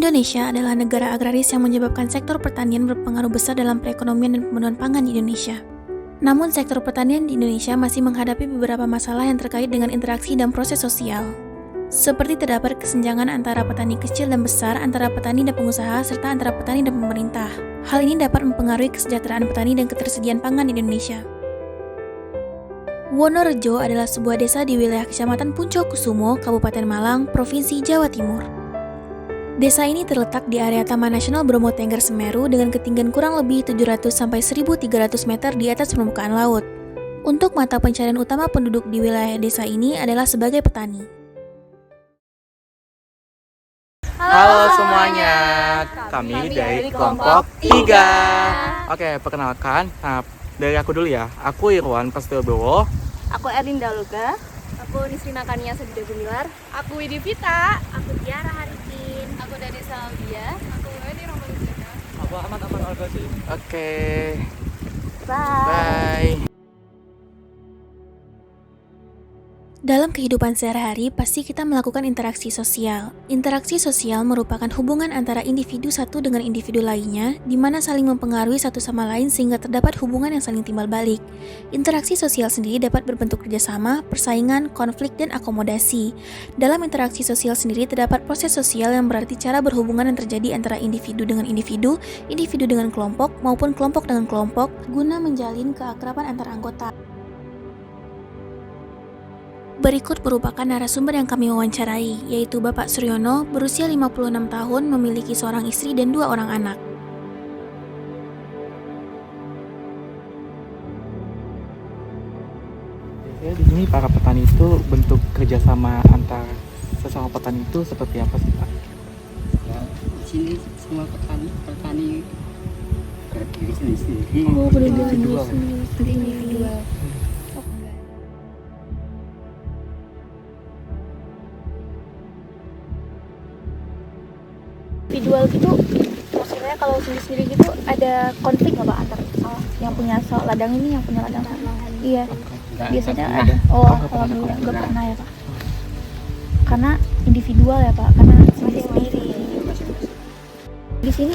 Indonesia adalah negara agraris yang menyebabkan sektor pertanian berpengaruh besar dalam perekonomian dan pemenuhan pangan di Indonesia. Namun, sektor pertanian di Indonesia masih menghadapi beberapa masalah yang terkait dengan interaksi dan proses sosial. Seperti terdapat kesenjangan antara petani kecil dan besar, antara petani dan pengusaha, serta antara petani dan pemerintah. Hal ini dapat mempengaruhi kesejahteraan petani dan ketersediaan pangan di Indonesia. Wonorejo adalah sebuah desa di wilayah Kecamatan Puncokusumo, Kabupaten Malang, Provinsi Jawa Timur. Desa ini terletak di area Taman Nasional Bromo Tengger Semeru dengan ketinggian kurang lebih 700-1.300 meter di atas permukaan laut. Untuk mata pencarian utama penduduk di wilayah desa ini adalah sebagai petani. Halo semuanya, kami dari kelompok 3. Oke, perkenalkan, dari aku dulu ya. Aku Irwan Prasetyobowo. Aku Erlinda Luga. Aku Nisrina Kania Sadida Gumilar. Aku Widi Vita. Aku Tiara Harifin. Aku Dani Salvia. Aku Wedi Romaniseka. Aku Ahmad Al-Ghazali. Oke. Bye. Bye. Dalam kehidupan sehari-hari, pasti kita melakukan interaksi sosial. Interaksi sosial merupakan hubungan antara individu satu dengan individu lainnya, di mana saling mempengaruhi satu sama lain sehingga terdapat hubungan yang saling timbal balik. Interaksi sosial sendiri dapat berbentuk kerjasama, persaingan, konflik, dan akomodasi. Dalam interaksi sosial sendiri terdapat proses sosial yang berarti cara berhubungan yang terjadi antara individu dengan individu dengan kelompok, maupun kelompok dengan kelompok, guna menjalin keakraban antar anggota. Berikut merupakan narasumber yang kami wawancarai, yaitu Bapak Suryono, berusia 56 tahun, memiliki seorang istri dan 2 orang anak. Biasanya di sini para petani itu bentuk kerjasama antar sesama petani itu seperti apa sih Pak? Ya, di sini semua petani berdiri sendiri. Oh, berdiri individual. individual. Individual gitu, maksudnya kalau sendiri-sendiri gitu ada konflik nggak Pak antar yang punya ladang ini, yang punya ladang sana? Iya, biasanya ada. Oh, alhamdulillah nggak pernah ya Pak. Karena individual ya Pak, karena sendiri-sendiri. Di sini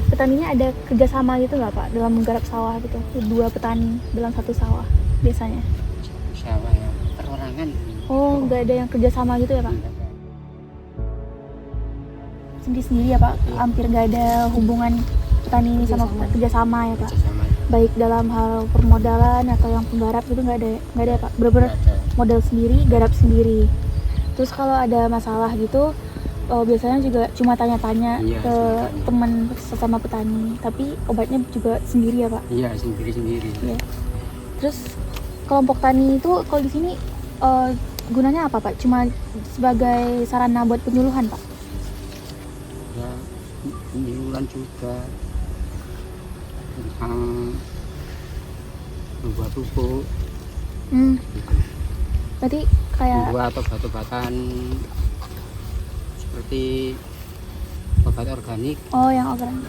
petaninya ada kerjasama gitu nggak Pak dalam menggarap sawah gitu? 2 petani dalam 1 sawah biasanya? Sawah ya, perorangan. Oh, nggak ada yang kerjasama gitu ya Pak? Sendiri ya Pak, hampir nggak ada hubungan petani ini sama kerjasama ya Pak? Kerjasama. Baik dalam hal permodalan atau yang penggarap itu nggak ada ya Pak? Bener-bener modal sendiri, garap sendiri. Terus kalau ada masalah gitu, biasanya juga cuma tanya-tanya ke teman sesama petani, tapi obatnya juga sendiri ya Pak? Iya, sendiri-sendiri. Iya. Terus kelompok tani itu kalau di sini gunanya apa Pak? Cuma sebagai sarana buat penyuluhan Pak? Ya, penyuluhan juga tentang membuat pupuk, Berarti kayak membuat obat-obatan seperti obat organik. oh yang organik.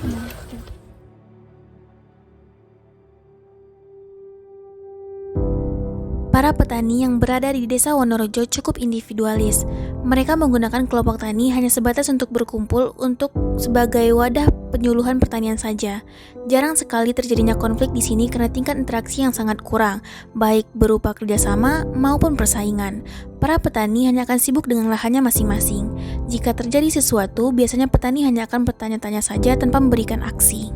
Para petani yang berada di desa Wonorejo cukup individualis. Mereka menggunakan kelompok tani hanya sebatas untuk berkumpul untuk sebagai wadah penyuluhan pertanian saja. Jarang sekali terjadinya konflik di sini karena tingkat interaksi yang sangat kurang, baik berupa kerjasama maupun persaingan. Para petani hanya akan sibuk dengan lahannya masing-masing. Jika terjadi sesuatu, biasanya petani hanya akan bertanya-tanya saja tanpa memberikan aksi.